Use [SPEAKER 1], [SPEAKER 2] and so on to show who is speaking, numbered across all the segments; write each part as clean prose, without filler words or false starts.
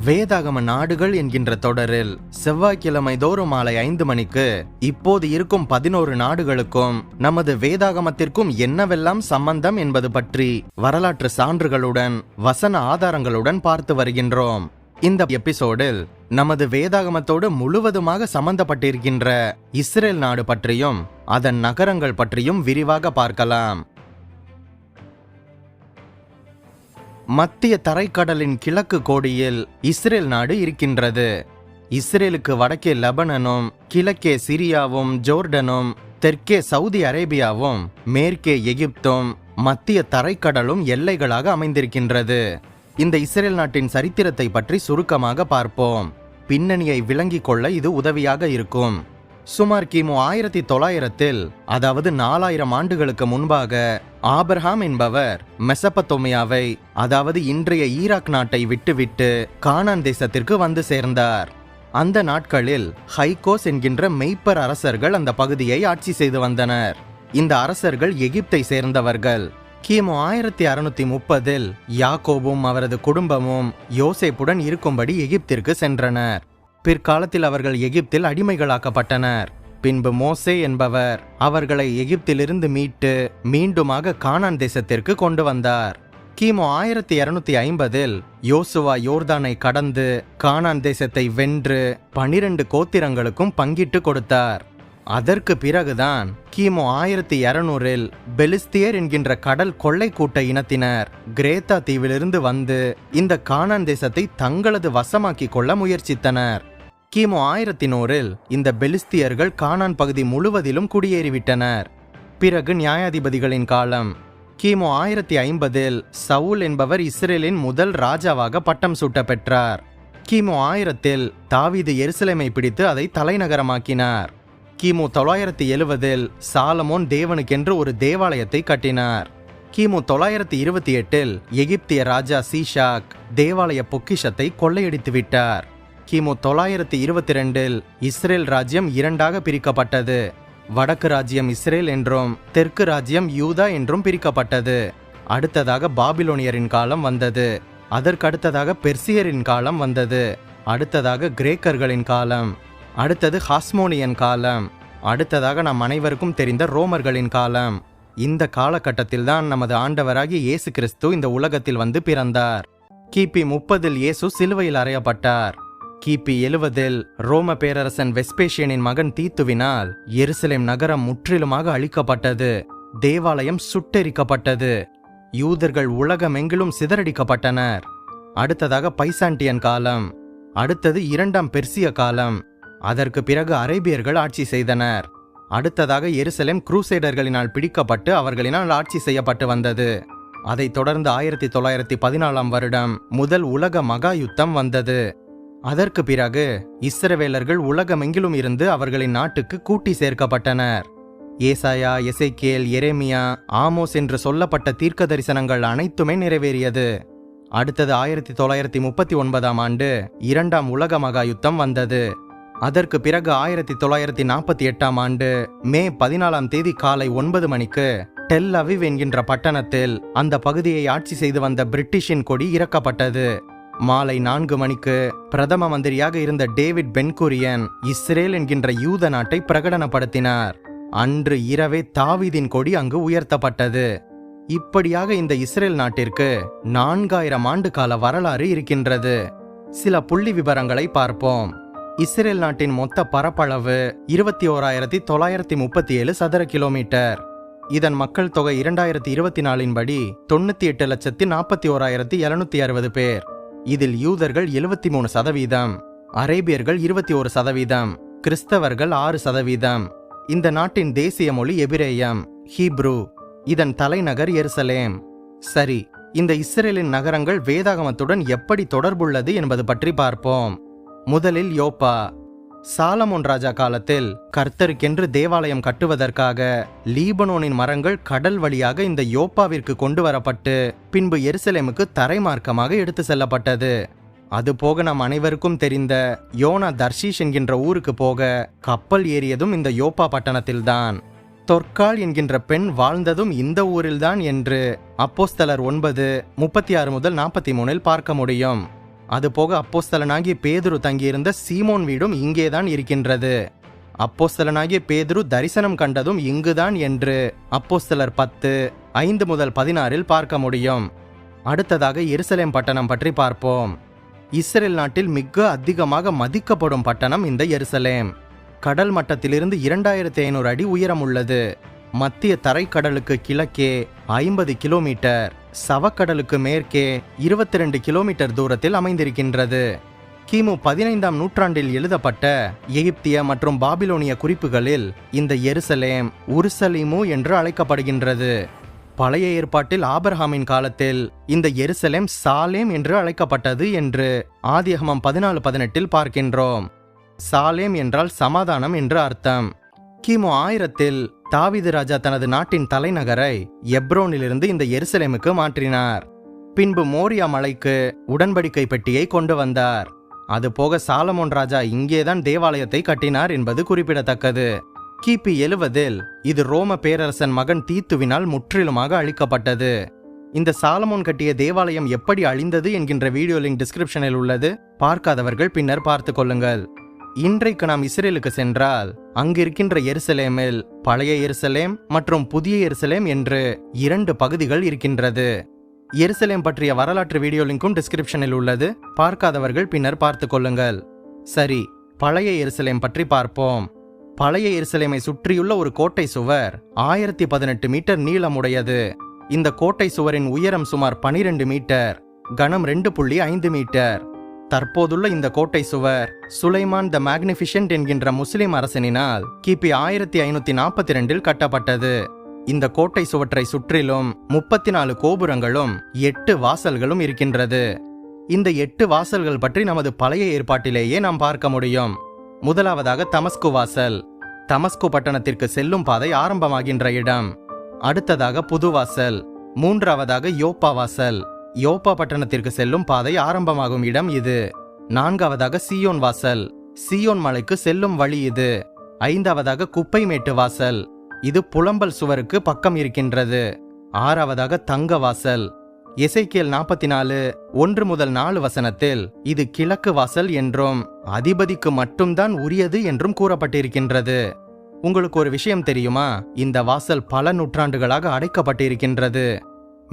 [SPEAKER 1] வேதாகம நாடுகள் என்கின்ற தொடரில் செவ்வாய்க்கிழமை தோறும் மாலை 5 மணிக்கு இப்போது இருக்கும் 11 நாடுகளுக்கும் நமது வேதாகமத்திற்கும் என்னவெல்லாம் சம்பந்தம் என்பது பற்றி வரலாற்று சான்றுகளுடன் வசன ஆதாரங்களுடன் பார்த்து வருகின்றோம். இந்த எபிசோடில் நமது வேதாகமத்தோடு முழுவதுமாக சம்பந்தப்பட்டிருக்கின்ற இஸ்ரேல் நாடு பற்றியும் அதன் நகரங்கள் பற்றியும் விரிவாக பார்க்கலாம். மத்திய தரைக்கடலின் கிழக்கு கோடியில் இஸ்ரேல் நாடு இருக்கின்றது. இஸ்ரேலுக்கு வடக்கே லெபனனும், கிழக்கே சிரியாவும் ஜோர்டனும், தெற்கே சவுதி அரேபியாவும், மேற்கே எகிப்தும், மத்திய தரைக்கடலும் எல்லைகளாக அமைந்திருக்கின்றது. இந்த இஸ்ரேல் நாட்டின் சரித்திரத்தை பற்றி சுருக்கமாக பார்ப்போம். பின்னணியை விளங்கிக் கொள்ள இது உதவியாக இருக்கும். சுமார் கிமு 1900 அதாவது 4000 ஆண்டுகளுக்கு முன்பாக ஆபிரகாம் என்பவர் மெசபத்தோமியாவை அதாவது இன்றைய ஈராக் நாட்டை விட்டுவிட்டு கானான் தேசத்திற்கு வந்து சேர்ந்தார். அந்த நாட்களில் ஹைகோஸ் என்கின்ற மெய்ப்பர் அரசர்கள் அந்த பகுதியை ஆட்சி செய்து வந்தனர். இந்த அரசர்கள் எகிப்தை சேர்ந்தவர்கள். கிமு 1630 யாக்கோபும் அவரது குடும்பமும் யோசேப்புடன் இருக்கும்படி எகிப்திற்கு சென்றனர். பிற்காலத்தில் அவர்கள் எகிப்தில் அடிமைகளாக்கப்பட்டனர். பின்பு மோசே என்பவர் அவர்களை எகிப்திலிருந்து மீட்டு மீண்டுமாக கானான் தேசத்திற்கு கொண்டு வந்தார். கிமு 1250 யோசுவா யோர்தானை கடந்து கானான் தேசத்தை வென்று 12 கோத்திரங்களுக்கும் பங்கிட்டு கொடுத்தார். அதற்கு பிறகுதான் கிமு 1200 பெலிஸ்தியர் என்கின்ற கடல் கொள்ளை கூட்ட இனத்தினர் கிரேத்தா தீவிலிருந்து வந்து இந்த கானான் தேசத்தை தங்களது வசமாக்கி கொள்ள முயற்சித்தனர். கிமு 1100 இந்த பெலிஸ்தியர்கள் கானான் பகுதி முழுவதிலும் குடியேறிவிட்டனர். பிறகு நியாயாதிபதிகளின் காலம். கிமு 1050 சவுல் என்பவர் இஸ்ரேலின் முதல் ராஜாவாக பட்டம் சூட்ட பெற்றார். கிமு 1000 தாவீது எருசலேமை பிடித்து அதை தலைநகரமாக்கினார். கிமு 970 சாலமோன் தேவனுக்கென்று ஒரு தேவாலயத்தை கட்டினார். கிமு 928 எகிப்திய ராஜா சீஷாக் தேவாலய பொக்கிஷத்தை கொள்ளையடித்து விட்டார். கிமு 922 இஸ்ரேல் ராஜ்யம் இரண்டாக பிரிக்கப்பட்டது. வடக்கு ராஜ்யம் இஸ்ரேல் என்றும் தெற்கு ராஜ்யம் யூதா என்றும் பிரிக்கப்பட்டது. அடுத்ததாக பாபிலோனியரின் காலம் வந்தது. அதற்கடுத்ததாக பெர்சியரின் காலம் வந்தது. அடுத்ததாக கிரேக்கர்களின் காலம். அடுத்தது ஹாஸ்மோனியன் காலம். அடுத்ததாக நம் அனைவருக்கும் தெரிந்த ரோமர்களின் காலம். இந்த காலகட்டத்தில்தான் நமது ஆண்டவராகிய இயேசு கிறிஸ்து இந்த உலகத்தில் வந்து பிறந்தார். கிபி 30 இயேசு சிலுவையில் அறையப்பட்டார். கிபி 70 ரோம பேரரசன் வெஸ்பேசியனின் மகன் தீத்துவினால் எருசலேம் நகரம் முற்றிலுமாக அழிக்கப்பட்டது. தேவாலயம் சுட்டெரிக்கப்பட்டது. யூதர்கள் உலகமெங்கிலும் சிதறடிக்கப்பட்டனர். அடுத்ததாக பைசாண்டியன் காலம். அடுத்தது 2ஆம் பெர்சிய காலம். அதற்கு பிறகு அரேபியர்கள் ஆட்சி செய்தனர். அடுத்ததாக எருசலேம் குரூசேடர்களினால் பிடிக்கப்பட்டு அவர்களினால் ஆட்சி செய்யப்பட்டு வந்தது. அதைத் தொடர்ந்து 1914 வருடம் முதல் உலக மகா யுத்தம் வந்தது. அதற்கு பிறகு இஸ்ரவேலர்கள் உலகமெங்கிலும் இருந்து அவர்களின் நாட்டுக்கு கூட்டி சேர்க்கப்பட்டனர். ஏசாயா, எசேக்கியேல், எரேமியா, ஆமோஸ் என்று சொல்லப்பட்ட தீர்க்க தரிசனங்கள் அனைத்துமே நிறைவேறியது. அடுத்தது 1939 ஆண்டு 2ஆம் உலக மகா யுத்தம் வந்தது. அதற்கு பிறகு 1948 ஆண்டு மே 14 காலை 9 மணிக்கு டெல் அவிவ் என்கின்ற பட்டணத்தில் அந்த பகுதியை ஆட்சி செய்து வந்த பிரிட்டிஷின் கொடி இறக்கப்பட்டது. மாலை 4 மணிக்கு பிரதம மந்திரியாக இருந்த டேவிட் பென்குரியன் இஸ்ரேல் என்கின்ற யூத நாட்டை பிரகடனப்படுத்தினார். அன்று இரவே தாவீதின் கொடி அங்கு உயர்த்தப்பட்டது. இப்படியாக இந்த இஸ்ரேல் நாட்டிற்கு 4000 ஆண்டு கால வரலாறு இருக்கின்றது. சில புள்ளி விவரங்களை பார்ப்போம். இஸ்ரேல் நாட்டின் மொத்த பரப்பளவு 21,937 சதுர கிலோமீட்டர். இதன் மக்கள் தொகை 2024 படி 98,41,760 பேர். இதில் யூதர்கள் 73%, அரேபியர்கள் 21%, கிறிஸ்தவர்கள் 6%. இந்த நாட்டின் தேசிய மொழி எபிரேயம், ஹீப்ரு. இதன் தலைநகர் எருசலேம். சரி, இந்த இஸ்ரேலின் நகரங்கள் வேதாகமத்துடன் எப்படி தொடர்புள்ளது என்பது பற்றி பார்ப்போம். முதலில் யோப்பா. சாலமோன் ராஜா காலத்தில் கர்த்தருக்கென்று தேவாலயம் கட்டுவதற்காக லீபனோனின் மரங்கள் கடல் வழியாக இந்த யோப்பாவிற்கு கொண்டு வரப்பட்டு பின்பு எருசலேமுக்கு தரைமார்க்கமாக எடுத்து செல்லப்பட்டது. அதுபோக நம் அனைவருக்கும் தெரிந்த யோனா தர்ஷீஷ் என்கின்ற ஊருக்கு போக கப்பல் ஏறியதும் இந்த யோப்பா பட்டணத்தில்தான். தொற்காள் என்கின்ற பெண் வாழ்ந்ததும் இந்த ஊரில்தான் என்று அப்போஸ்தலர் 9:36-43 பார்க்க முடியும். அதுபோக அப்போஸ்தலனாகிய பேதுரு தங்கியிருந்த சீமோன் வீடும் இங்கேதான் இருக்கின்றது. அப்போஸ்தலனாகிய பேதுரு தரிசனம் கண்டதும் இங்குதான் என்று அப்போஸ்தலர் 10:5-16 பார்க்க முடியும். அடுத்ததாக எருசலேம் பட்டணம் பற்றி பார்ப்போம். இஸ்ரேல் நாட்டில் மிக அதிகமாக மதிக்கப்படும் பட்டணம் இந்த எருசலேம். கடல் மட்டத்திலிருந்து 2500 அடி உயரம் உள்ளது. மத்திய தரைக்கடலுக்கு கிழக்கே 50 கிலோமீட்டர், சவக்கடலுக்கு மேற்கே 22 கிலோமீட்டர் தூரத்தில் அமைந்திருக்கின்றது. கிமு 15ஆம் நூற்றாண்டில் எழுதப்பட்ட எகிப்திய மற்றும் பாபிலோனிய குறிப்புகளில் இந்த எருசலேம் உருசலீமு என்று அழைக்கப்படுகின்றது. பழைய ஏற்பாட்டில் ஆபிரகாமின் காலத்தில் இந்த எருசலேம் சாலேம் என்று அழைக்கப்பட்டது என்று ஆதியாகமம் 14:18 பார்க்கின்றோம். சாலேம் என்றால் சமாதானம் என்று அர்த்தம். கிமு 1000 தாவீது ராஜா தனது நாட்டின் தலைநகரை எப்ரோனிலிருந்து இந்த எருசலேமுக்கு மாற்றினார். பின்பு மோரியா மலைக்கு உடன்படிக்கை பெட்டியை கொண்டு வந்தார். அதுபோக சாலமோன் ராஜா இங்கேதான் தேவாலயத்தை கட்டினார் என்பது குறிப்பிடத்தக்கது. கிபி 70 இது ரோம பேரரசன் மகன் தீத்துவினால் முற்றிலுமாக அழிக்கப்பட்டது. இந்த சாலமோன் கட்டிய தேவாலயம் எப்படி அழிந்தது என்கின்ற வீடியோ லிங்க் டிஸ்கிரிப்ஷனில் உள்ளது. பார்க்காதவர்கள் பின்னர் பார்த்து கொள்ளுங்கள். இன்றைக்கு நாம் இஸ்ரேலுக்கு சென்றால் அங்கிருக்கின்ற எருசலேமில் பழைய எருசலேம் மற்றும் புதிய எருசலேம் என்று 2 பகுதிகள் இருக்கின்றது. எருசலேம் பற்றிய வரலாற்று வீடியோ லிங்கும் டிஸ்கிரிப்ஷனில் உள்ளது. பார்க்காதவர்கள் பின்னர் பார்த்து கொள்ளுங்கள். சரி, பழைய எருசலேம் பற்றி பார்ப்போம். பழைய எருசலேமை சுற்றியுள்ள ஒரு கோட்டை சுவர் 1018 மீட்டர் நீளமுடையது. இந்த கோட்டை சுவரின் உயரம் சுமார் 12 மீட்டர், கனம் 2.5 மீட்டர். தற்போதுள்ள இந்த கோட்டை சுவர் சுலைமான் த மேக்னிஃபிஷன்ட் என்கின்ற முஸ்லிம் அரசனினால் கிபி 1542 கட்டப்பட்டது. இந்த கோட்டை சுவற்றை சுற்றிலும் 34 கோபுரங்களும் 8 வாசல்களும் இருக்கின்றது. இந்த 8 வாசல்கள் பற்றி நமது பழைய ஏற்பாட்டிலேயே நாம் பார்க்க முடியும். முதலாவதாக தமஸ்கு வாசல், தமஸ்கு பட்டணத்திற்கு செல்லும் பாதை ஆரம்பமாகின்ற இடம். அடுத்ததாக புதுவாசல். மூன்றாவதாக யோப்பா வாசல், யோப்பா பட்டணத்திற்கு செல்லும் பாதை ஆரம்பமாகும் இடம் இது. நான்காவதாக சீயோன் வாசல், சீயோன் மலைக்கு செல்லும் வழி இது. ஐந்தாவதாக குப்பைமேட்டு வாசல், இது புலம்பல் சுவருக்கு பக்கம் இருக்கின்றது. ஆறாவதாக தங்க வாசல். எசேக்கியேல் 44:1-4 இது கிழக்கு வாசல் என்றும் அதிபதிக்கு மட்டும்தான் உரியது என்றும் கூறப்பட்டிருக்கின்றது. உங்களுக்கு ஒரு விஷயம் தெரியுமா? இந்த வாசல் பல நூற்றாண்டுகளாக அடைக்கப்பட்டிருக்கின்றது.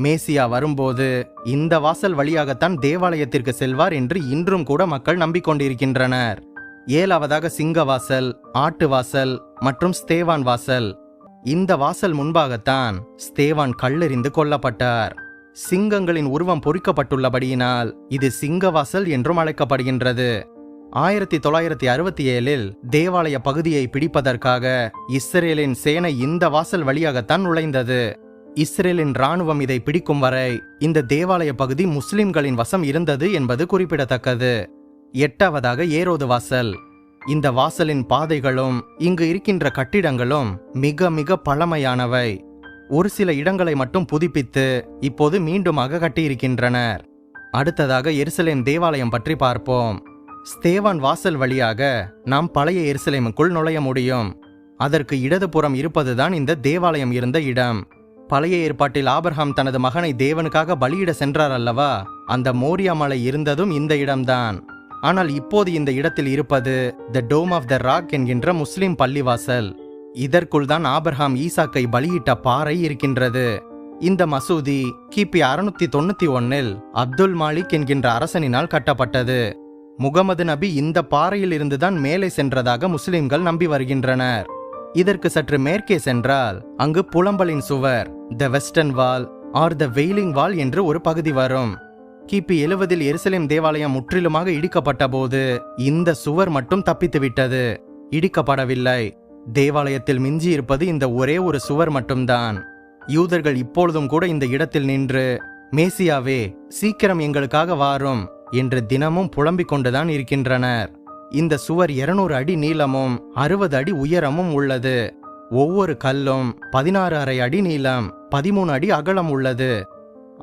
[SPEAKER 1] மேசியா வரும்போது இந்த வாசல் வழியாகத்தான் தேவாலயத்திற்கு செல்வார் என்று இன்றும் கூட மக்கள் நம்பிக்கொண்டிருக்கின்றனர். ஏழாவதாக சிங்க வாசல், ஆட்டு வாசல் மற்றும் ஸ்தேவான் வாசல். இந்த வாசல் முன்பாகத்தான் ஸ்தேவான் கல்லெறிந்து கொல்லப்பட்டார். சிங்கங்களின் உருவம் பொறிக்கப்பட்டுள்ளபடியினால் இது சிங்கவாசல் என்றும் அழைக்கப்படுகின்றது. 1967 தேவாலய பகுதியை பிடிப்பதற்காக இஸ்ரேலின் சேனை இந்த வாசல் வழியாகத்தான் நுழைந்தது. இஸ்ரேலின் இராணுவம் இதை பிடிக்கும் வரை இந்த தேவாலய பகுதி முஸ்லிம்களின் வசம் இருந்தது என்பது குறிப்பிடத்தக்கது. எட்டாவதாக ஏரோது வாசல். இந்த வாசலின் பாதைகளும் இங்கு இருக்கின்ற கட்டிடங்களும் மிக மிக பழமையானவை. ஒரு சில இடங்களை மட்டும் புதுப்பித்து இப்போது மீண்டுமாக கட்டியிருக்கின்றனர். அடுத்ததாக எருசலேம் தேவாலயம் பற்றி பார்ப்போம். ஸ்தேவான் வாசல் வழியாக நாம் பழைய எருசலேமுக்குள் நுழைய முடியும். அதற்கு இடதுபுறம் இருப்பதுதான் இந்த தேவாலயம் இருந்த இடம். பழைய ஏற்பாட்டில் ஆபிரகாம் தனது மகனை தேவனுக்காக பலியிட சென்றார் அல்லவா? அந்த மோரியா மலை இருந்ததும் இந்த இடம்தான். ஆனால் இப்போது இந்த இடத்தில் இருப்பது த டோம் ஆஃப் த ராக் என்கின்ற முஸ்லிம் பள்ளிவாசல். இதற்குள் தான் ஆபிரகாம் ஈசாக்கை பலியிட்ட பாறை இருக்கின்றது. இந்த மசூதி கிபி 691 அப்துல் மாலிக் என்கின்ற அரசனினால் கட்டப்பட்டது. முகமது நபி இந்த பாறையில் இருந்துதான் மேலே சென்றதாக முஸ்லிம்கள் நம்பி வருகின்றனர். இதற்கு சற்று மேற்கே சென்றால் அங்கு புலம்பலின் சுவர், த வெஸ்டர்ன் வால் ஆர் த வெயிலிங் வால் என்று ஒரு பகுதி வரும். கிபி 70 எருசலேம் தேவாலயம் முற்றிலுமாக இடிக்கப்பட்ட போது இந்த சுவர் மட்டும் தப்பித்துவிட்டது, இடிக்கப்படவில்லை. தேவாலயத்தில் மிஞ்சி இருப்பது இந்த ஒரே ஒரு சுவர் மட்டும்தான். யூதர்கள் இப்பொழுதும் கூட இந்த இடத்தில் நின்று, மேசியாவே சீக்கிரம் எங்களுக்காக வாரும் என்று தினமும் புலம்பிக் கொண்டுதான் இருக்கின்றனர். இந்த சுவர் 200 அடி நீளமும் 60 அடி உயரமும் உள்ளது. ஒவ்வொரு கல்லும் 16.5 அடி நீளம், 13 அடி அகலம் உள்ளது.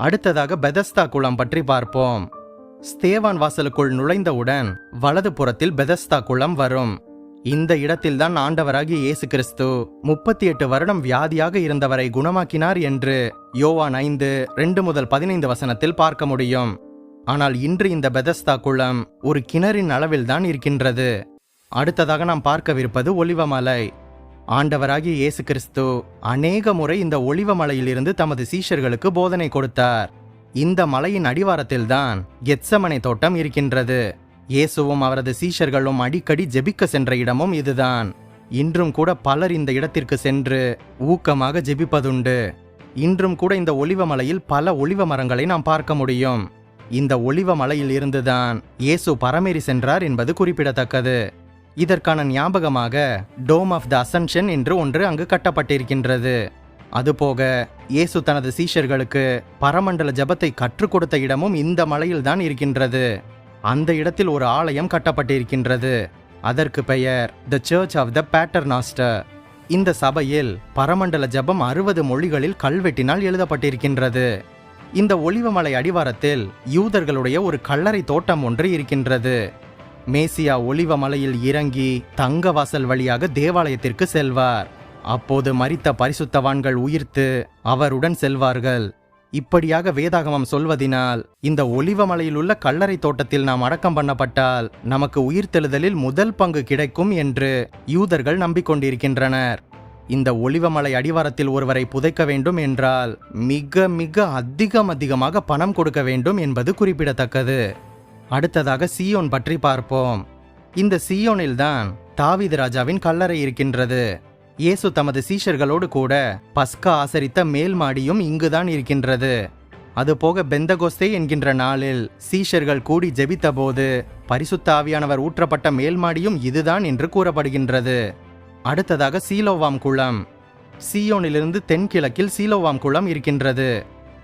[SPEAKER 1] அடுத்ததாக பெதஸ்தா குளம் பற்றி பார்ப்போம். ஸ்தேவான் வாசலுக்குள் நுழைந்தவுடன் வலது புறத்தில் பெதஸ்தா குளம் வரும். இந்த இடத்தில்தான் ஆண்டவராகிய இயேசு கிறிஸ்து 38 வருடம் வியாதியாக இருந்தவரை குணமாக்கினார் என்று யோவான் 5:2-15 பார்க்க முடியும். ஆனால் இன்று இந்த பெதஸ்தா குளம் ஒரு கிணறின் அளவில் தான் இருக்கின்றது. அடுத்ததாக நாம் பார்க்கவிருப்பது ஒலிவமலை. ஆண்டவராகிய இயேசு கிறிஸ்து அநேக முறை இந்த ஒலிவமலையிலிருந்து தமது சீஷர்களுக்கு போதனை கொடுத்தார். இந்த மலையின் அடிவாரத்தில்தான் கெத்சமனே தோட்டம் இருக்கின்றது. இயேசுவும் அவரது சீஷர்களும் அடிக்கடி ஜெபிக்க சென்ற இடமும் இதுதான். இன்றும் கூட பலர் இந்த இடத்திற்கு சென்று ஊக்கமாக ஜெபிப்பதுண்டு. இன்றும் கூட இந்த ஒலிவமலையில் பல ஒலிவ மரங்களை நாம் பார்க்க முடியும். இந்த ஒலிவ மலையில் இருந்துதான் இயேசு பரமேறி சென்றார் என்பது குறிப்பிடத்தக்கது. இதற்கான ஞாபகமாக டோம் ஆஃப் த அசன்ஷன் என்று ஒன்று அங்கு கட்டப்பட்டிருக்கின்றது. அதுபோக இயேசு தனது சீஷர்களுக்கு பரமண்டல ஜபத்தை கற்றுக் கொடுத்த இடமும் இந்த மலையில்தான் இருக்கின்றது. அந்த இடத்தில் ஒரு ஆலயம் கட்டப்பட்டிருக்கின்றது. அதற்கு பெயர் த சர்ச் ஆஃப் த பேட்டர்நாஸ்டர். இந்த சபையில் பரமண்டல ஜபம் 60 மொழிகளில் கல்வெட்டினால் எழுதப்பட்டிருக்கின்றது. இந்த ஒலிவமலை அடிவாரத்தில் யூதர்களுடைய ஒரு கல்லறை தோட்டம் ஒன்று இருக்கின்றது. மேசியா ஒலிவமலையில் இறங்கி தங்க வாசல் வழியாக தேவாலயத்திற்கு செல்வார். அப்போது மரித்த பரிசுத்தவான்கள் உயிர்த்து அவருடன் செல்வார்கள். இப்படியாக வேதாகமம் சொல்வதினால் இந்த ஒலிவமலையில் உள்ள கல்லறை தோட்டத்தில் நாம் அடக்கம் பண்ணப்பட்டால் நமக்கு உயிர்த்தெழுதலில் முதல் பங்கு கிடைக்கும் என்று யூதர்கள் நம்பிக்கொண்டிருக்கின்றனர். இந்த ஒலிவமலை அடிவாரத்தில் ஒருவரை புதைக்க வேண்டும் என்றால் மிக மிக அதிகமாக பணம் கொடுக்க வேண்டும் என்பது குறிப்பிடத்தக்கது. அடுத்ததாக சீயோன் பற்றி பார்ப்போம். இந்த சீயோனில்தான் தாவீது ராஜாவின் கல்லறை இருக்கின்றது. இயேசு தமது சீஷர்களோடு கூட பஸ்கா ஆசரித்த மேல் மாடியும் இங்குதான் இருக்கின்றது. அதுபோக பெந்தகோஸ்தே என்கின்ற நாளில் சீஷர்கள் கூடி ஜெபித்த போது பரிசுத்த ஆவியானவர் ஊற்றப்பட்ட மேல் மாடியும் இதுதான் என்று கூறப்படுகின்றது. அடுத்ததாக சீலோவாம் குளம். சீயோனிலிருந்து தென்கிழக்கில் சீலோவாம் குளம் இருக்கின்றது.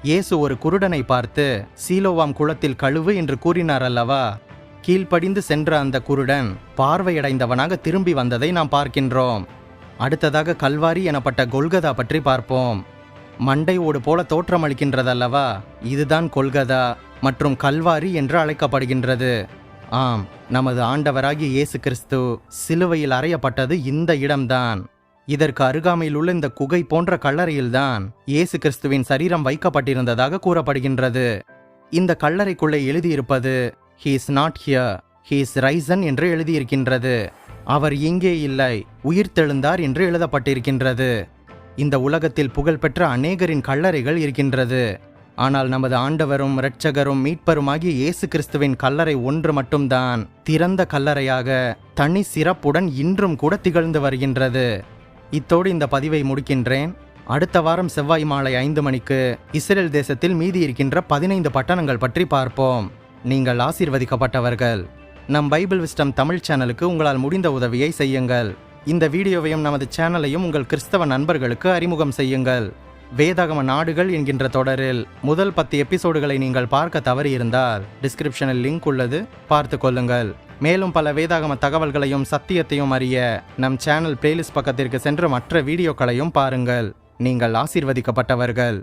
[SPEAKER 1] இயேசு ஒரு குருடனை பார்த்து சீலோவாம் குளத்தில் கழுவு என்று கூறினார் அல்லவா? கீழ்ப்படிந்து சென்ற அந்த குருடன் பார்வையடைந்தவனாக திரும்பி வந்ததை நாம் பார்க்கின்றோம். அடுத்ததாக கல்வாரி எனப்பட்ட கொல்கதா பற்றி பார்ப்போம். மண்டை ஓடு போல தோற்றமளிக்கின்றதல்லவா? இதுதான் கொல்கதா மற்றும் கல்வாரி என்று அழைக்கப்படுகின்றது. ஆம், நமது ஆண்டவராகிய இயேசு கிறிஸ்து சிலுவையில் அறையப்பட்டது இந்த இடம்தான். இதற்கு அருகாமையில் உள்ள இந்த குகை போன்ற கல்லறையில்தான் இயேசு கிறிஸ்துவின் சரீரம் வைக்கப்பட்டிருந்ததாக கூறப்படுகின்றது. இந்த கல்லறைக்குள்ளே எழுதியிருப்பது "He is not here, he is risen" என்று எழுதியிருக்கின்றது. அவர் இங்கே இல்லை, உயிர்த்தெழுந்தார் என்று எழுதப்பட்டிருக்கின்றது. இந்த உலகத்தில் புகழ்பெற்ற அநேகரின் கல்லறைகள் இருக்கின்றது. ஆனால் நமது ஆண்டவரும் இரட்சகரும் மீட்பருமாகிய இயேசு கிறிஸ்துவின் கல்லறை ஒன்று மட்டும்தான் திறந்த கல்லறையாக தனி சிறப்புடன் இன்றும் கூட திகழ்ந்து வருகின்றது. இத்தோடு இந்த பதிவை முடிக்கின்றேன். அடுத்த வாரம் செவ்வாய் மாலை 5 மணிக்கு இஸ்ரேல் தேசத்தில் மீதி இருக்கின்ற 15 பட்டணங்கள் பற்றி பார்ப்போம். நீங்கள் ஆசீர்வதிக்கப்பட்டவர்கள். நம் பைபிள் விஸ்டம் தமிழ் சேனலுக்கு உங்களால் முடிந்த உதவியை செய்யுங்கள். இந்த வீடியோவையும் நமது சேனலையும் உங்கள் கிறிஸ்தவ நண்பர்களுக்கு அறிமுகம் செய்யுங்கள். வேதாகம நாடுகள் என்கின்ற தொடரில் முதல் 10 எபிசோடுகளை நீங்கள் பார்க்க தவறியிருந்தால் டிஸ்கிரிப்ஷனில் லிங்க் உள்ளது, பார்த்து கொள்ளுங்கள். மேலும் பல வேதாகம தகவல்களையும் சத்தியத்தையும் அறிய நம் சேனல் பிளேலிஸ்ட் பக்கத்திற்கு சென்று மற்ற வீடியோக்களையும் பாருங்கள். நீங்கள் ஆசீர்வதிக்கப்பட்டவர்கள்.